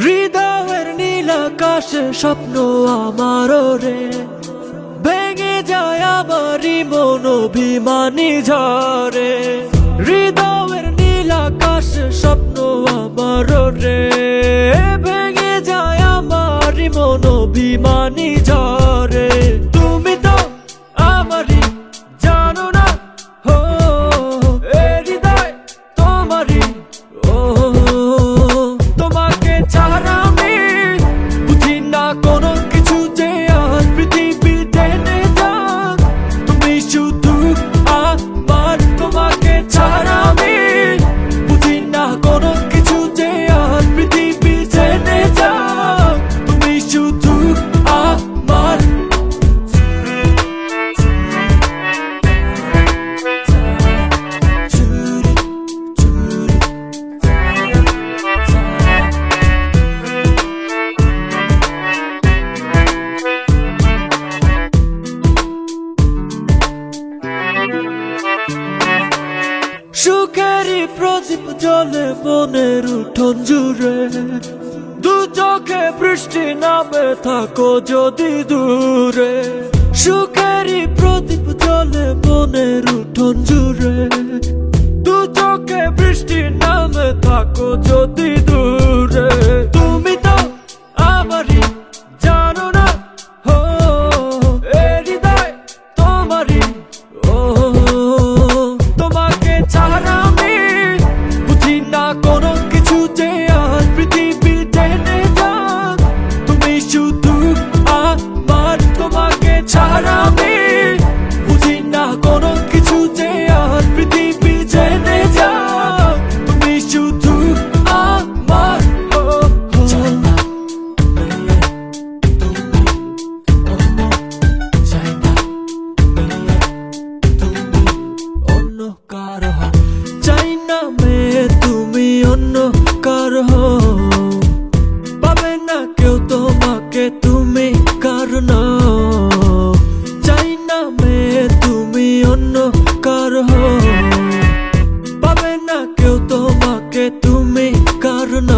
হৃদয়ের নীল আকাশে স্বপ্ন আমার রে, ভেঙে যায় আমারই মন অভিমানী ঝরে। হৃদয়ের নীল আকাশে স্বপ্ন আমার রে, ভেঙে যায় আমারই মন অভিমানী ঝরে। তুমি তো আমারই জানো না, হো এ হৃদয় তোমারই। ও তোমাকে ছাড়া আমি বুঝি না কোনো কিছু, যে আর পৃথিবী টেনে যাক তুমি শুধু আমার। তোমাকে ছাড়া আমি বুঝি না কোনো কিছু, যে আর পৃথিবী টেনে যাক তুমি শুধু আমার। সুখেরই প্রদীপ জ্বলে মনের উঠোন জুড়ে, দু চোখে বৃষ্টি নামে থাকো যদি দূরে। সুখেরই প্রদীপ জ্বলে মনের উঠোন জুড়ে, দু চোখে বৃষ্টি নামে থাকো যদি দূরে। তুমি তো আমারই জানো না, হো এ হৃদয় তোমারই। ও তোমাকে ছাড়া আমি বুঝি না কোনো কিছু, যে আর পৃথিবী টেনে যাক তুমি শুধু আমার। তোমাকে ছাড়া আমি বুঝি না কোনো কিছু, যে আর পৃথিবী টেনে যাক তুমি শুধু আমার। অন্য কারো চাই না মেয়ে, তুমি অন্য কারো পাবে না কেউ তোমাকে, তুমি কারণ চাই না মেয়ে, তুমি অন্য কারো পাবে না কেউ তোমাকে, তুমি কারণ।